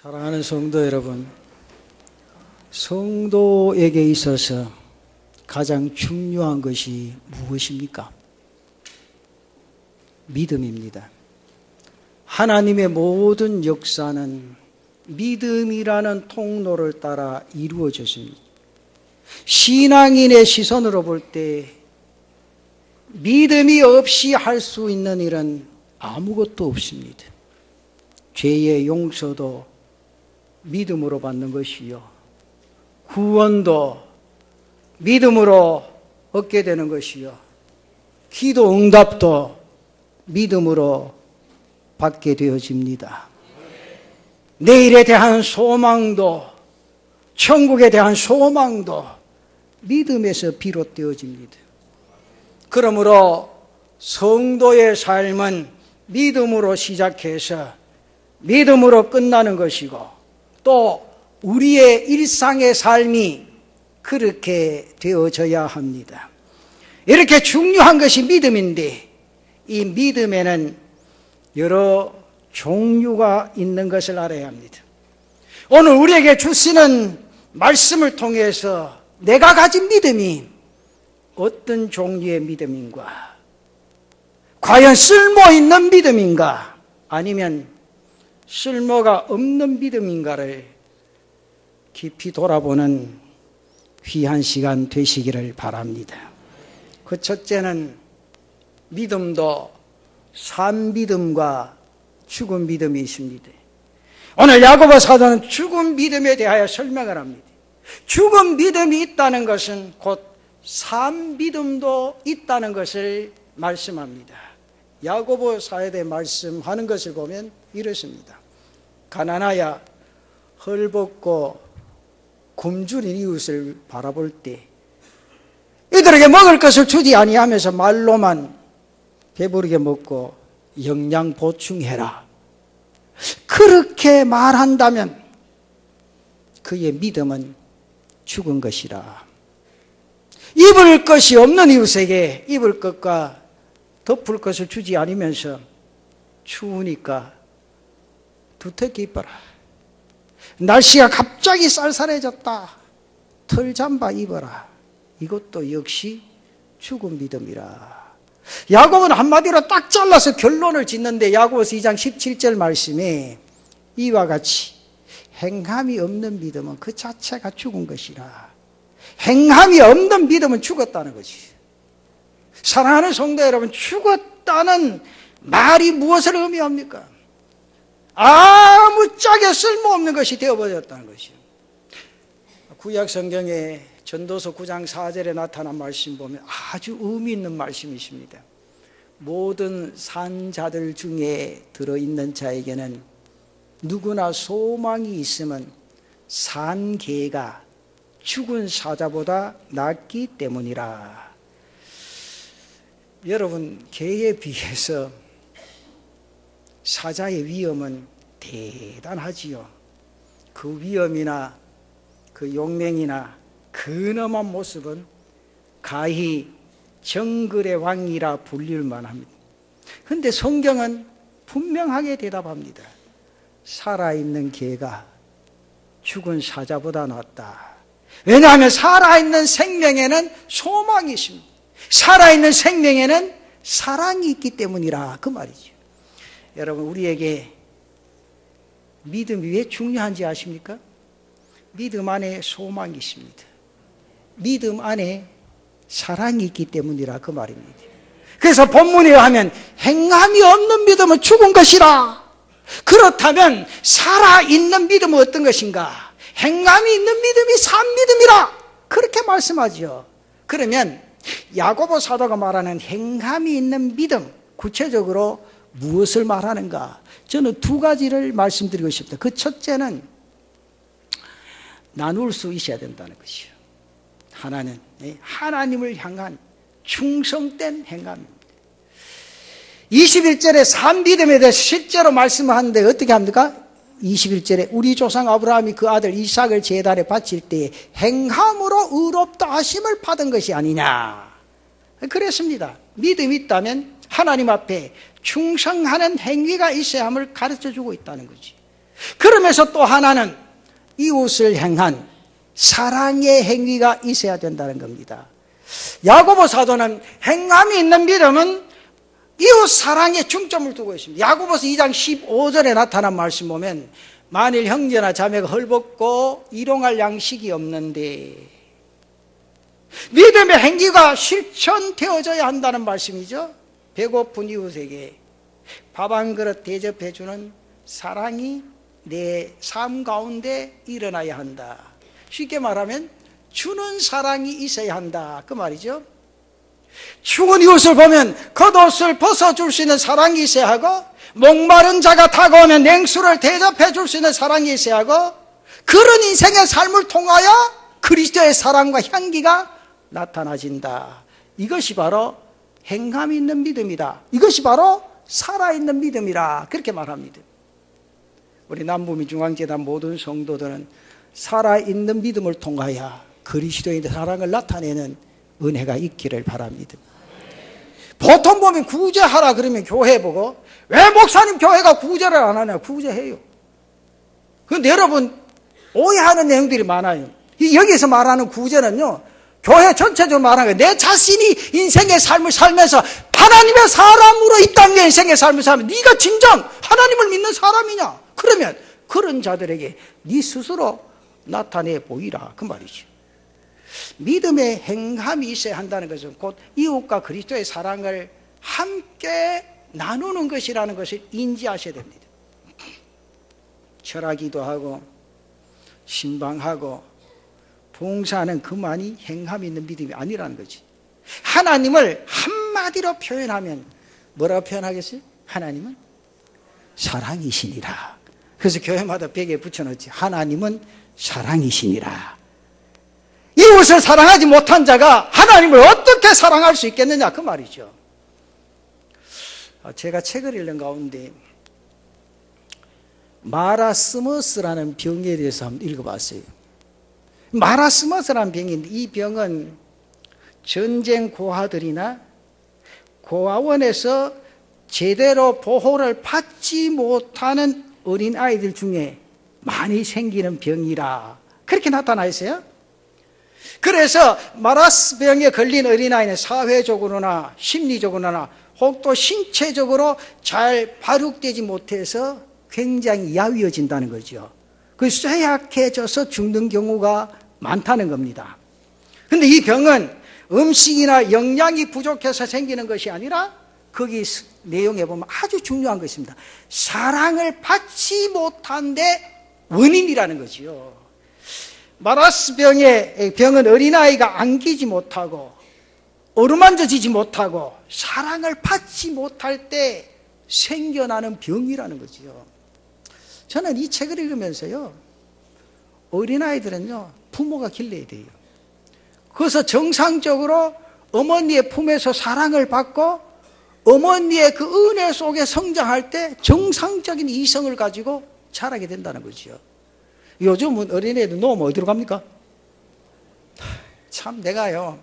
사랑하는 성도 여러분, 성도에게 있어서 가장 중요한 것이 무엇입니까? 믿음입니다. 하나님의 모든 역사는 믿음이라는 통로를 따라 이루어졌습니다. 신앙인의 시선으로 볼 때 믿음이 없이 할 수 있는 일은 아무것도 없습니다. 죄의 용서도 믿음으로 받는 것이요, 구원도 믿음으로 얻게 되는 것이요, 기도 응답도 믿음으로 받게 되어집니다. 내일에 대한 소망도, 천국에 대한 소망도 믿음에서 비롯되어집니다. 그러므로 성도의 삶은 믿음으로 시작해서 믿음으로 끝나는 것이고, 또 우리의 일상의 삶이 그렇게 되어져야 합니다. 이렇게 중요한 것이 믿음인데, 이 믿음에는 여러 종류가 있는 것을 알아야 합니다. 오늘 우리에게 주시는 말씀을 통해서 내가 가진 믿음이 어떤 종류의 믿음인가, 과연 쓸모있는 믿음인가, 아니면 쓸모가 없는 믿음인가를 깊이 돌아보는 귀한 시간 되시기를 바랍니다. 그 첫째는 믿음도 산 믿음과 죽은 믿음이 있습니다. 오늘 야고보 사도는 죽은 믿음에 대하여 설명을 합니다. 죽은 믿음이 있다는 것은 곧 산 믿음도 있다는 것을 말씀합니다. 야고보 사도에 말씀하는 것을 보면 이렇습니다. 가난하여 헐벗고 굶주린 이웃을 바라볼 때 이들에게 먹을 것을 주지 아니하면서 말로만 배부르게 먹고 영양 보충해라, 그렇게 말한다면 그의 믿음은 죽은 것이라. 입을 것이 없는 이웃에게 입을 것과 덮을 것을 주지 않으면서 추우니까 두텁게 입어라, 날씨가 갑자기 쌀쌀해졌다, 털잠바 입어라, 이것도 역시 죽은 믿음이라. 야고보는 한마디로 딱 잘라서 결론을 짓는데, 야고보서 2장 17절 말씀에 이와 같이 행함이 없는 믿음은 그 자체가 죽은 것이라. 행함이 없는 믿음은 죽었다는 거지. 사랑하는 성도 여러분, 죽었다는 말이 무엇을 의미합니까? 아무짝에 쓸모없는 것이 되어버렸다는 것이요. 구약 성경에 전도서 9장 4절에 나타난 말씀 보면 아주 의미 있는 말씀이십니다. 모든 산 자들 중에 들어있는 자에게는 누구나 소망이 있으면 산 개가 죽은 사자보다 낫기 때문이라. 여러분, 개에 비해서 사자의 위험은 대단하지요. 그 위험이나 그 용맹이나 근엄한 모습은 가히 정글의 왕이라 불릴만 합니다. 그런데 성경은 분명하게 대답합니다. 살아있는 개가 죽은 사자보다 낫다. 왜냐하면 살아있는 생명에는 소망이 있습니다. 살아있는 생명에는 사랑이 있기 때문이라, 그 말이죠. 여러분, 우리에게 믿음이 왜 중요한지 아십니까? 믿음 안에 소망이 있습니다. 믿음 안에 사랑이 있기 때문이라, 그 말입니다. 그래서 본문에 의하면 행함이 없는 믿음은 죽은 것이라. 그렇다면 살아있는 믿음은 어떤 것인가? 행함이 있는 믿음이 산 믿음이라, 그렇게 말씀하죠. 그러면 야고보 사도가 말하는 행함이 있는 믿음, 구체적으로 무엇을 말하는가? 저는 두 가지를 말씀드리고 싶다. 그 첫째는 나눌 수 있어야 된다는 것이요. 하나는 하나님을 향한 충성된 행함입니다. 21절에 산 믿음에 대해서 실제로 말씀하는데 어떻게 합니까? 21절에 우리 조상 아브라함이 그 아들 이삭을 제단에 바칠 때에 행함으로 의롭다 하심을 받은 것이 아니냐, 그랬습니다. 믿음이 있다면 하나님 앞에 충성하는 행위가 있어야 함을 가르쳐주고 있다는 거지. 그러면서 또 하나는 이웃을 향한 사랑의 행위가 있어야 된다는 겁니다. 야고보 사도는 행함이 있는 믿음은 이웃 사랑에 중점을 두고 있습니다. 야고보서 2장 15절에 나타난 말씀 보면 만일 형제나 자매가 헐벗고 일용할 양식이 없는데, 믿음의 행위가 실천되어져야 한다는 말씀이죠. 배고픈 이웃에게 밥 한 그릇 대접해주는 사랑이 내 삶 가운데 일어나야 한다. 쉽게 말하면 주는 사랑이 있어야 한다, 그 말이죠. 죽은 이웃을 보면 겉옷을 벗어줄 수 있는 사랑이 있어야 하고, 목마른 자가 다가오면 냉수를 대접해 줄 수 있는 사랑이 있어야 하고, 그런 인생의 삶을 통하여 그리스도의 사랑과 향기가 나타나진다. 이것이 바로 행함이 있는 믿음이다. 이것이 바로 살아있는 믿음이라, 그렇게 말합니다. 우리 남부민중앙재단 모든 성도들은 살아있는 믿음을 통하여 그리스도의 사랑을 나타내는 은혜가 있기를 바랍니다. 보통 보면 구제하라 그러면 교회 보고, 왜 목사님 교회가 구제를 안 하냐? 구제해요. 그런데 여러분 오해하는 내용들이 많아요. 여기서 말하는 구제는요, 교회 전체적으로 말하는 거예요. 내 자신이 인생의 삶을 살면서 하나님의 사람으로 이 땅의 인생의 삶을 살면 네가 진정 하나님을 믿는 사람이냐? 그러면 그런 자들에게 네 스스로 나타내 보이라, 그 말이죠. 믿음의 행함이 있어야 한다는 것은 곧 이웃과 그리스도의 사랑을 함께 나누는 것이라는 것을 인지하셔야 됩니다. 철학기도 하고 신방하고 봉사하는 그만이 행함이 있는 믿음이 아니라는 거지. 하나님을 한마디로 표현하면 뭐라고 표현하겠어요? 하나님은 사랑이시니라. 그래서 교회마다 벽에 붙여놓지. 하나님은 사랑이시니라. 이웃을 사랑하지 못한 자가 하나님을 어떻게 사랑할 수 있겠느냐, 그 말이죠. 제가 책을 읽는 가운데 마라스머스라는 병에 대해서 한번 읽어봤어요. 마라스머스라는 병인데, 이 병은 전쟁 고아들이나 고아원에서 제대로 보호를 받지 못하는 어린아이들 중에 많이 생기는 병이라, 그렇게 나타나 있어요. 그래서 마라스 병에 걸린 어린아이는 사회적으로나 심리적으로나 혹 또 신체적으로 잘 발육되지 못해서 굉장히 야위어진다는 거죠. 그 쇠약해져서 죽는 경우가 많다는 겁니다. 그런데 이 병은 음식이나 영양이 부족해서 생기는 것이 아니라 거기 내용에 보면 아주 중요한 것이 있습니다. 사랑을 받지 못한 데 원인이라는 거지요. 마라스 병은 어린아이가 안기지 못하고 어루만져지지 못하고 사랑을 받지 못할 때 생겨나는 병이라는 거지요. 저는 이 책을 읽으면서요, 어린아이들은요 부모가 길러야 돼요. 그래서 정상적으로 어머니의 품에서 사랑을 받고 어머니의 그 은혜 속에 성장할 때 정상적인 이성을 가지고 자라게 된다는 거죠. 요즘은 어린애들 놓으면 어디로 갑니까? 참, 내가요,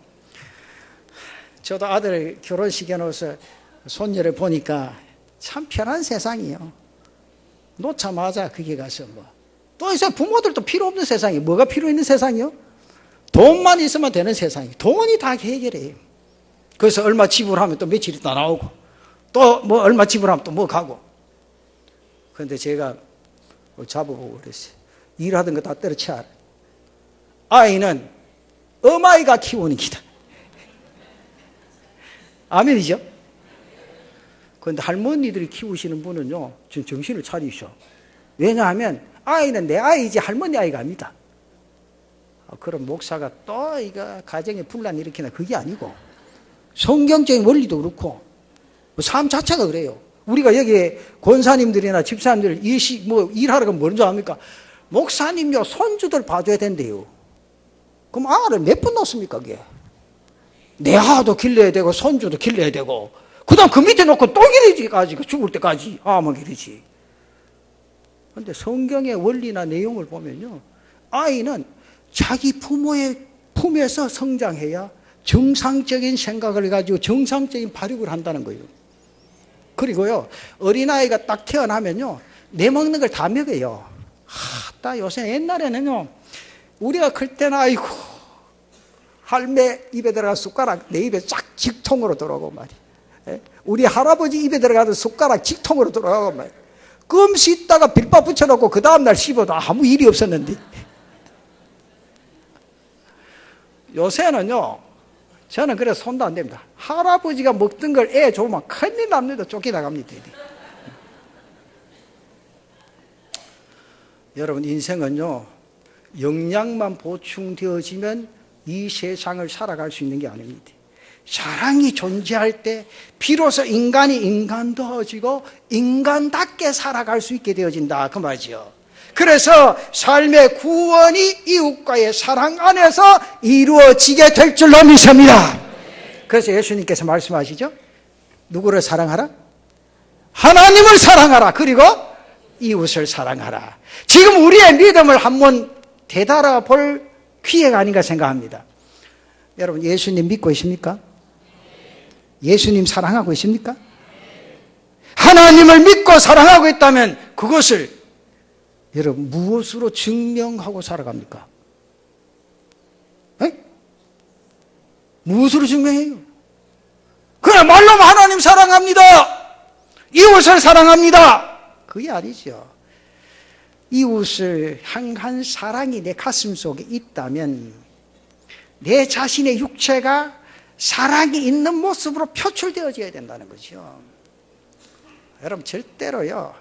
저도 아들 결혼식에 넣어서 손녀를 보니까 참 편한 세상이에요. 놓자마자 그게 가서 또 이제 부모들도 필요 없는 세상이, 뭐가 필요 있는 세상이요? 돈만 있으면 되는 세상이, 돈이 다 해결해요. 그래서 얼마 지불하면 또 며칠 있다 나오고, 또 뭐 얼마 지불하면 또 뭐 가고. 그런데 제가 잡아보고 그랬어요. 일하던 거 다 때려치워라. 아이는 어마이가 키우는 기다. 아멘이죠? 그런데 할머니들이 키우시는 분은요, 좀 정신을 차리셔. 왜냐하면 아이는 내 아이지 할머니 아이가 아닙니다. 그럼 목사가 또 이거 가정에 분란 일으키나, 그게 아니고 성경적인 원리도 그렇고 삶 자체가 그래요. 우리가 여기 권사님들이나 집사님들 일하러 가면 뭔지 압니까? 목사님요 손주들 봐줘야 된대요. 그럼 아를 몇 분 놓습니까? 그게 내 아도 길러야 되고 손주도 길러야 되고, 그 다음 그 밑에 놓고 또 기르지까지, 죽을 때까지 아만 기르지. 그런데 성경의 원리나 내용을 보면요, 아이는 자기 부모의 품에서 성장해야 정상적인 생각을 가지고 정상적인 발육을 한다는 거예요. 그리고요, 어린아이가 딱 태어나면요, 내 먹는 걸 다 먹어요. 나 요새 옛날에는요, 우리가 클 때는 아이고, 할매 입에 들어가 숟가락 내 입에 쫙 직통으로 들어오고 말이야. 우리 할아버지 입에 들어가도 숟가락 직통으로 들어가고 말이야. 껌 씻다가 빌밥 붙여놓고 그 다음날 씹어도 아무 일이 없었는데. 요새는요, 저는 그래서 손도 안 댑니다. 할아버지가 먹던 걸 애 줘면 큰일 납니다. 쫓겨나갑니다. 여러분, 인생은요, 영양만 보충되어지면 이 세상을 살아갈 수 있는 게 아닙니다. 사랑이 존재할 때 비로소 인간이 인간다워지고 인간답게 살아갈 수 있게 되어진다, 그 말이죠. 그래서 삶의 구원이 이웃과의 사랑 안에서 이루어지게 될 줄로 믿습니다. 그래서 예수님께서 말씀하시죠. 누구를 사랑하라? 하나님을 사랑하라. 그리고 이웃을 사랑하라. 지금 우리의 믿음을 한번 되돌아 볼 기회가 아닌가 생각합니다. 여러분, 예수님 믿고 있습니까? 예수님 사랑하고 있습니까? 하나님을 믿고 사랑하고 있다면 그것을 여러분 무엇으로 증명하고 살아갑니까? 에? 무엇으로 증명해요? 그냥 말로만 하나님 사랑합니다, 이웃을 사랑합니다, 그게 아니죠. 이웃을 향한 사랑이 내 가슴 속에 있다면 내 자신의 육체가 사랑이 있는 모습으로 표출되어져야 된다는 거죠. 여러분, 절대로요,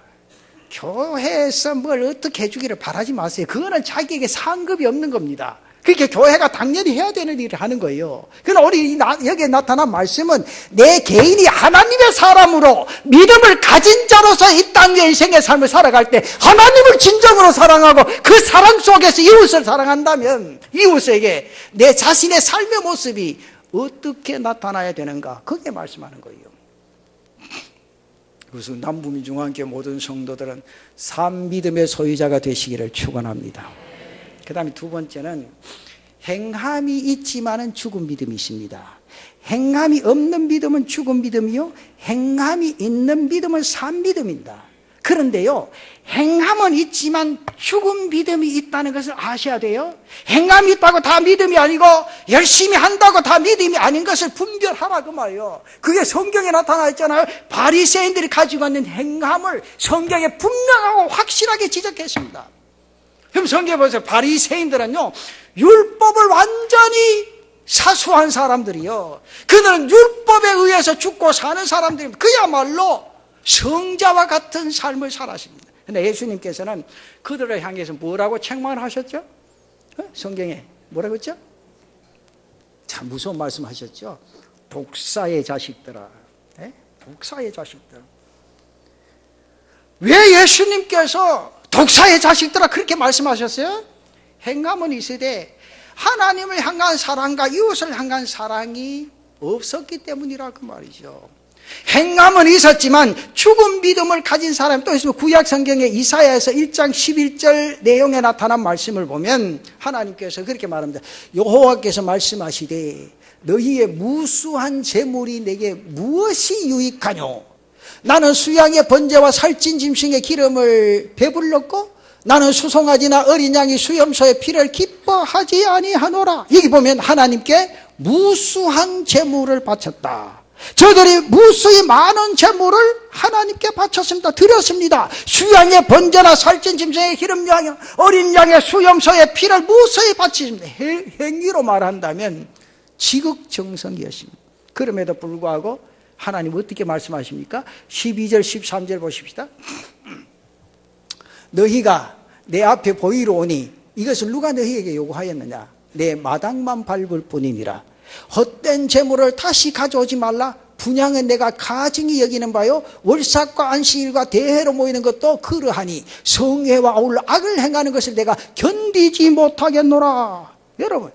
교회에서 뭘 어떻게 해주기를 바라지 마세요. 그거는 자기에게 상급이 없는 겁니다. 그렇게 교회가 당연히 해야 되는 일을 하는 거예요. 그러나 우리 여기에 나타난 말씀은 내 개인이 하나님의 사람으로 믿음을 가진 자로서 이 땅 위의 인생의 삶을 살아갈 때 하나님을 진정으로 사랑하고 그 사랑 속에서 이웃을 사랑한다면 이웃에게 내 자신의 삶의 모습이 어떻게 나타나야 되는가, 그게 말씀하는 거예요. 그래서 남부민중앙교회 모든 성도들은 산 믿음의 소유자가 되시기를 축원합니다. 그 다음에 두 번째는 행함이 있지만은 죽은 믿음이 있습니다. 행함이 없는 믿음은 죽은 믿음이요, 행함이 있는 믿음은 산 믿음입니다. 그런데요, 행함은 있지만 죽은 믿음이 있다는 것을 아셔야 돼요. 행함이 있다고 다 믿음이 아니고 열심히 한다고 다 믿음이 아닌 것을 분별하라, 그 말이에요. 그게 성경에 나타나 있잖아요. 바리새인들이 가지고 있는 행함을 성경에 분명하고 확실하게 지적했습니다. 그럼 성경에 보세요. 바리새인들은요, 율법을 완전히 사수한 사람들이요, 그들은 율법에 의해서 죽고 사는 사람들입니다. 그야말로 성자와 같은 삶을 살았습니다. 그런데 예수님께서는 그들을 향해서 뭐라고 책망하셨죠? 성경에 뭐라고 했죠? 참 무서운 말씀하셨죠. 독사의 자식들아, 독사의 자식들. 왜 예수님께서 독사의 자식들아 그렇게 말씀하셨어요? 행함은 있으되 하나님을 향한 사랑과 이웃을 향한 사랑이 없었기 때문이라, 그 말이죠. 행함은 있었지만 죽은 믿음을 가진 사람, 또 있으면 구약 성경에 이사야에서 1장 11절 내용에 나타난 말씀을 보면 하나님께서 그렇게 말합니다. 여호와께서 말씀하시되 너희의 무수한 재물이 내게 무엇이 유익하뇨? 나는 수양의 번제와 살찐 짐승의 기름을 배불렀고 나는 수송아지나 어린 양이 수염소의 피를 기뻐하지 아니하노라. 여기 보면 하나님께 무수한 재물을 바쳤다. 저들이 무수히 많은 재물을 하나님께 바쳤습니다. 드렸습니다. 수양의 번제나 살찐 짐승의 기름 양, 어린 양의 수염소의 피를 무수히 바쳤습니다. 행위로 말한다면 지극정성이었습니다. 그럼에도 불구하고 하나님 어떻게 말씀하십니까? 12절 13절 보십시다. 너희가 내 앞에 보이러 오니 이것을 누가 너희에게 요구하였느냐? 내 마당만 밟을 뿐이니라. 헛된 재물을 다시 가져오지 말라. 분향은 내가 가증히 여기는 바요, 월삭과 안식일과 대회로 모이는 것도 그러하니 성회와 아울러 악을 행하는 것을 내가 견디지 못하겠노라. 여러분,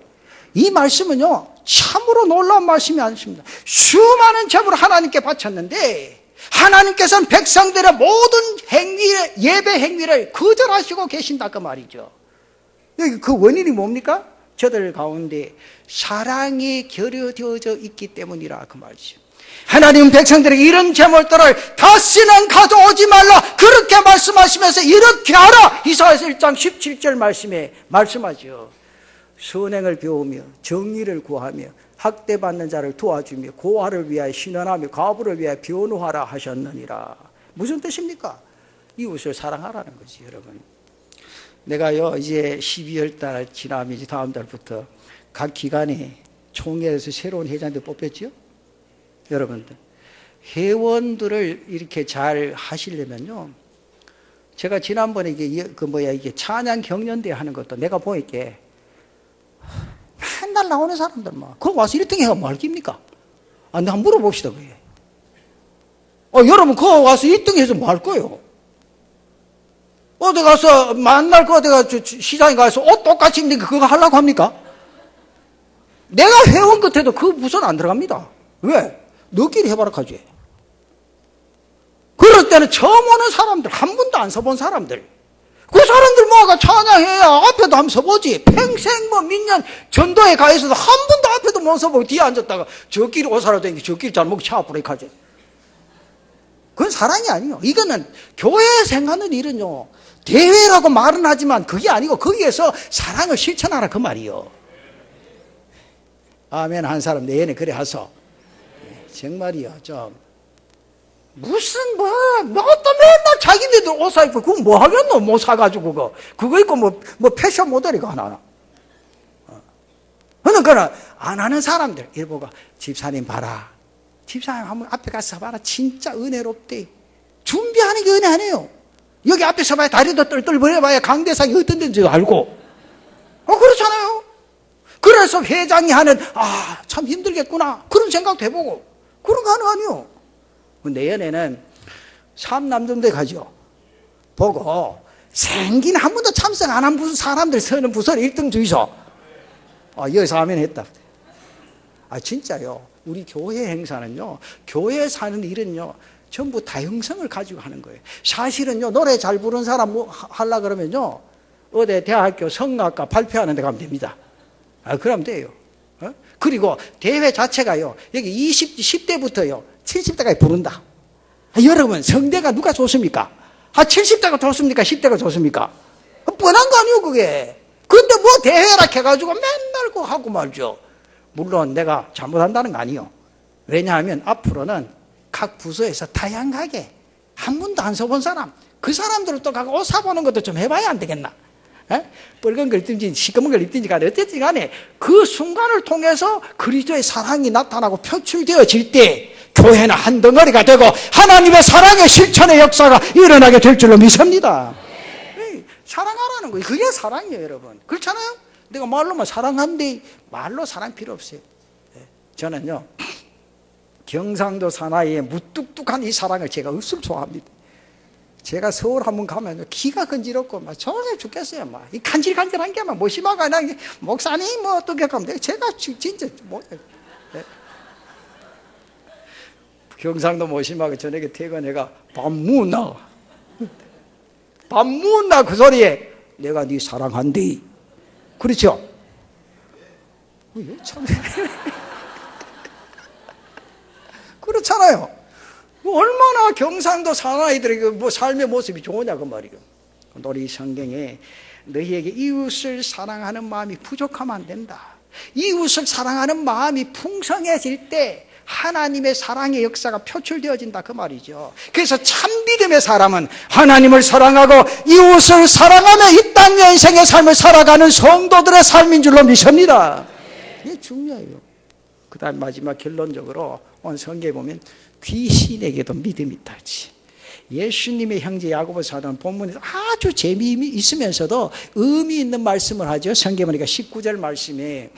이 말씀은요 참으로 놀라운 말씀이 아니십니다. 수많은 재물을 하나님께 바쳤는데 하나님께서는 백성들의 모든 행위를, 예배 행위를 거절하시고 계신다, 그 말이죠. 그 원인이 뭡니까? 저들 가운데 사랑이 결여되어져 있기 때문이라, 그 말이죠. 하나님 백성들에게 이런 제물들을 다시는 가져오지 말라 그렇게 말씀하시면서 이렇게 하라. 이사야서 1장 17절 말씀에 말씀하죠. 선행을 배우며 정의를 구하며 학대받는 자를 도와주며 고아를 위하여 신원하며 과부를 위하여 변호하라 하셨느니라. 무슨 뜻입니까? 이웃을 사랑하라는 거지, 여러분. 내가요 이제 12월 달 지나면 이제 다음 달부터 각 기관에 총회에서 새로운 회장들 뽑혔죠. 여러분들 회원들을 이렇게 잘 하시려면요, 제가 지난번에 이게 찬양 경연대 하는 것도 내가 보니까 맨날 나오는 사람들 거기 와서 1등 해가 뭐 할 깁니까? 한번 물어봅시다. 그게 여러분 거기 와서 1등 해서 뭐 할 거예요? 어디 가서 만날 거 어디 가서 시장에 가서 옷 똑같이 입는 거 그거 하려고 합니까? 내가 회원 끝에도 그 부서는 안 들어갑니다. 왜? 너끼리 해봐라 하지. 그럴 때는 처음 오는 사람들, 한 번도 안 서본 사람들, 그 사람들 뭐가 찬양해야 앞에도 한번 서보지. 평생 민년 전도에 가 있어도 한 번도 앞에도 못 서보고 뒤에 앉았다가 저끼리 옷사러 다니고 저끼리 잘 먹고 차 브레이크 하지. 그건 사랑이 아니에요. 이거는 교회에 생각하는 일은요, 대회라고 말은 하지만 그게 아니고 거기에서 사랑을 실천하라 그 말이요. 아멘. 한 사람 내년에 그래 하소. 정말이요. 좀 무슨 또 맨날 자기네들 옷 사 입고 그거 뭐 하겠노? 못 사가지고 그거 입고 뭐 패션 모델이가 하나. 그러니까 안 하는 사람들 이래 보고 집사님 봐라. 집사님 한번 앞에 가서 봐라. 진짜 은혜롭대. 준비하는 게 은혜 아니에요. 여기 앞에 서봐야 다리도 똘똘 벌려봐야 강대상이 어떤 데인지 알고. 그렇잖아요. 그래서 회장이 하는 참 힘들겠구나 그런 생각도 해보고 그런 거 하는 거 아니에요. 내년에는 삼남정대 가죠. 보고 생긴 한 번도 참석 안 한 사람들 서는 부서를 1등 주이소. 여기서 하면 했다. 진짜요. 우리 교회 행사는요, 교회에 사는 일은요, 전부 다형성을 가지고 하는 거예요. 사실은요, 노래 잘 부르는 사람 하려고 그러면요, 어디 대학교 성악과 발표하는 데 가면 됩니다. 그러면 돼요. 그리고 대회 자체가요, 여기 10대부터요, 70대까지 부른다. 여러분, 성대가 누가 좋습니까? 70대가 좋습니까? 10대가 좋습니까? 뻔한 거 아니에요, 그게. 근데 뭐 대회라 해가지고 맨날 그거 하고 말죠. 물론 내가 잘못한다는 거 아니에요. 왜냐하면 앞으로는 각 부서에서 다양하게 한 번도 안 써본 사람, 그 사람들을 또 가고 옷 사보는 것도 좀 해봐야 안 되겠나? 빨간 걸 입든지 시꺼먼 걸 입든지 간에 어쨌든 간에 그 순간을 통해서 그리스도의 사랑이 나타나고 표출되어질 때 교회는 한 덩어리가 되고 하나님의 사랑의 실천의 역사가 일어나게 될 줄로 믿습니다. 사랑하라는 거예요. 그게 사랑이에요, 여러분. 그렇잖아요? 내가 말로만 사랑한데 말로 사랑 필요 없어요. 저는요, 경상도 사나이의 무뚝뚝한 이 사랑을 제가 없음 좋아합니다. 제가 서울 한번 가면 기가 건지럽고 막 좋아서 죽겠어요. 막 이 간질간질한 게 막 무심하고 그냥 목사님 뭐 어떻게 하면 제가 진짜 뭐 경상도 무심하고 저녁에 퇴근해가 밥 묻나 그 소리에 내가 네 사랑한대. 그렇죠? 참 그렇잖아요. 얼마나 경상도 사나이들에게 뭐 삶의 모습이 좋으냐 그 말이에요. 우리 성경에 너희에게 이웃을 사랑하는 마음이 부족하면 안 된다. 이웃을 사랑하는 마음이 풍성해질 때 하나님의 사랑의 역사가 표출되어진다 그 말이죠. 그래서 참 믿음의 사람은 하나님을 사랑하고 이웃을 사랑하며 이 땅 인생의 삶을 살아가는 성도들의 삶인 줄로 믿습니다. 이게 중요해요. 그 다음 마지막 결론적으로 오늘 성경에 보면 귀신에게도 믿음이 있다지. 예수님의 형제 야고보 사도는 본문에서 아주 재미있으면서도 의미 있는 말씀을 하죠. 성경 보니까 19절 말씀에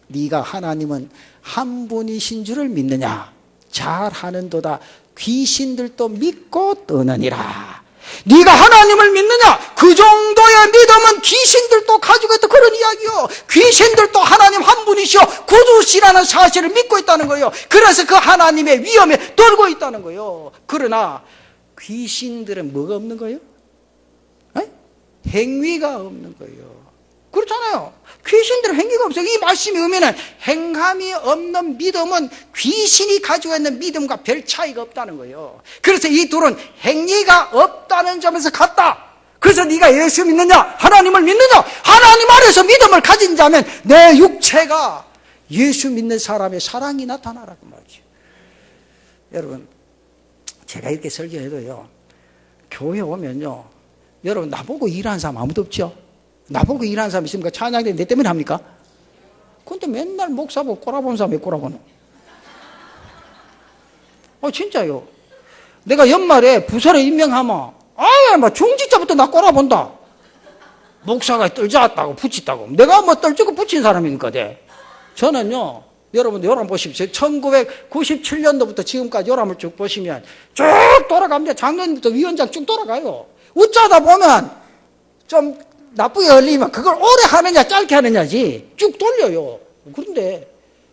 네가 하나님은 한 분이신 줄을 믿느냐? 잘하는도다. 귀신들도 믿고 떠느니라. 네가 하나님을 믿느냐? 그 정도의 믿음은 귀신들도 가지고 있다. 그런 이야기요. 귀신들도 하나님 한 분이시오 구주시라는 사실을 믿고 있다는 거예요. 그래서 그 하나님의 위엄에 떨고 있다는 거예요. 그러나 귀신들은 뭐가 없는 거예요? 행위가 없는 거예요. 그렇잖아요. 귀신들은 행위가 없어요. 이 말씀이 오면은 행함이 없는 믿음은 귀신이 가지고 있는 믿음과 별 차이가 없다는 거예요. 그래서 이 둘은 행위가 없다는 점에서 같다. 그래서 네가 예수 믿느냐, 하나님을 믿느냐, 하나님 안에서 믿음을 가진 자면 내 육체가 예수 믿는 사람의 사랑이 나타나라고 말이죠. 여러분, 제가 이렇게 설교해도요, 교회 오면요, 여러분 나보고 일하는 사람 아무도 없죠? 나보고 일하는 사람 있습니까? 찬양대 내 때문에 합니까? 근데 맨날 목사 보고 꼬라보는 사람 왜 꼬라보노? 진짜요. 내가 연말에 부설에 임명하면 아예 막 중직자부터 나 꼬라본다. 목사가 떨자왔다고 붙였다고. 내가 뭐 떨지고 붙인 사람이니까 돼. 저는요, 여러분들 요람 보십시오. 1997년도부터 지금까지 요람을 쭉 보시면 쭉 돌아갑니다. 작년부터 위원장 쭉 돌아가요. 어쩌다 보면 좀 나쁘게 흘리면 그걸 오래 하느냐 짧게 하느냐지 쭉 돌려요.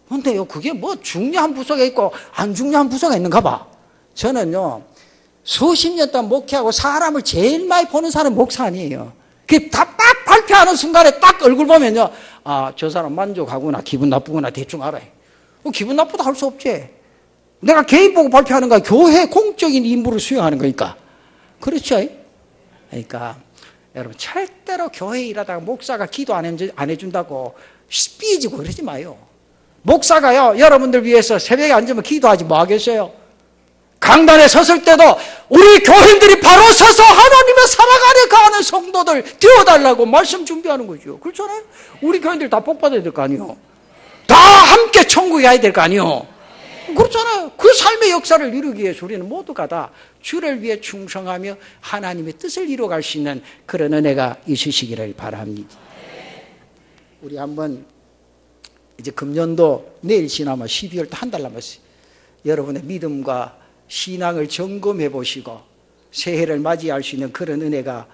근데요, 그게 뭐 중요한 부서가 있고 안 중요한 부서가 있는가 봐. 저는요, 수십 년 동안 목회하고 사람을 제일 많이 보는 사람은 목사 아니에요. 그게 딱 발표하는 순간에 딱 얼굴 보면요, 저 사람 만족하구나, 기분 나쁘구나 대충 알아요. 기분 나쁘다 할 수 없지. 내가 개인 보고 발표하는 거야. 교회 공적인 임무를 수행하는 거니까. 그렇죠? 그러니까 여러분, 절대로 교회 일하다가 목사가 기도 안 해준다고 삐지고 그러지 마요. 목사가요, 여러분들 위해서 새벽에 앉으면 기도하지 뭐 하겠어요? 강단에 섰을 때도 우리 교인들이 바로 서서 하나님의 사랑 안에 거하는 성도들 되어달라고 말씀 준비하는 거죠. 그렇잖아요? 우리 교인들 다 복 받아야 될 거 아니에요? 다 함께 천국에 가야 될 거 아니에요? 그렇잖아요. 그 삶의 역사를 이루기 위해서 우리는 모두가 다 주를 위해 충성하며 하나님의 뜻을 이루어갈 수 있는 그런 은혜가 있으시기를 바랍니다. 우리 한번 이제 금년도 내일 지나면 12월 한 달 남았어요. 여러분의 믿음과 신앙을 점검해 보시고 새해를 맞이할 수 있는 그런 은혜가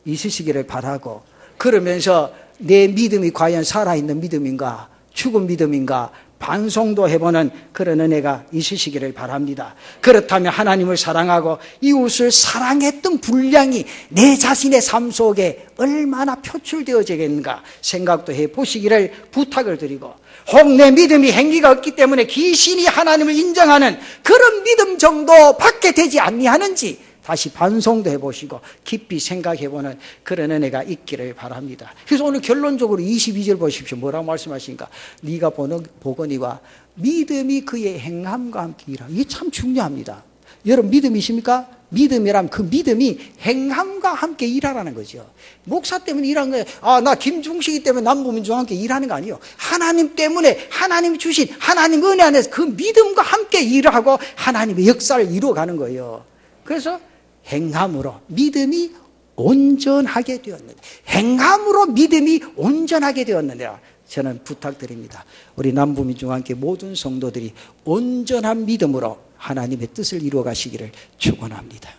있으시기를 바라고, 그러면서 내 믿음이 과연 살아있는 믿음인가, 죽은 믿음인가 반성도 해보는 그런 은혜가 있으시기를 바랍니다. 그렇다면 하나님을 사랑하고 이웃을 사랑했던 분량이 내 자신의 삶 속에 얼마나 표출되어지겠는가 생각도 해보시기를 부탁을 드리고, 혹 내 믿음이 행위가 없기 때문에 귀신이 하나님을 인정하는 그런 믿음 정도 밖에 되지 아니하는지 다시 반성도 해보시고 깊이 생각해보는 그런 은혜가 있기를 바랍니다. 그래서 오늘 결론적으로 22절 보십시오. 뭐라고 말씀하십니까? 네가 보거니와 믿음이 그의 행함과 함께 일하라. 이게 참 중요합니다. 여러분 믿음이십니까? 믿음이란 그 믿음이 행함과 함께 일하라는 거죠. 목사 때문에 일하는 거예요. 나 김중식이 때문에 남부민주와 함께 일하는 거 아니에요. 하나님 때문에 하나님이 주신 하나님 은혜 안에서 그 믿음과 함께 일하고 하나님의 역사를 이루어가는 거예요. 그래서 행함으로 믿음이 온전하게 되었는데, 행함으로 믿음이 온전하게 되었는데, 저는 부탁드립니다. 우리 남부민주와 함께 모든 성도들이 온전한 믿음으로 하나님의 뜻을 이루어 가시기를 축원합니다.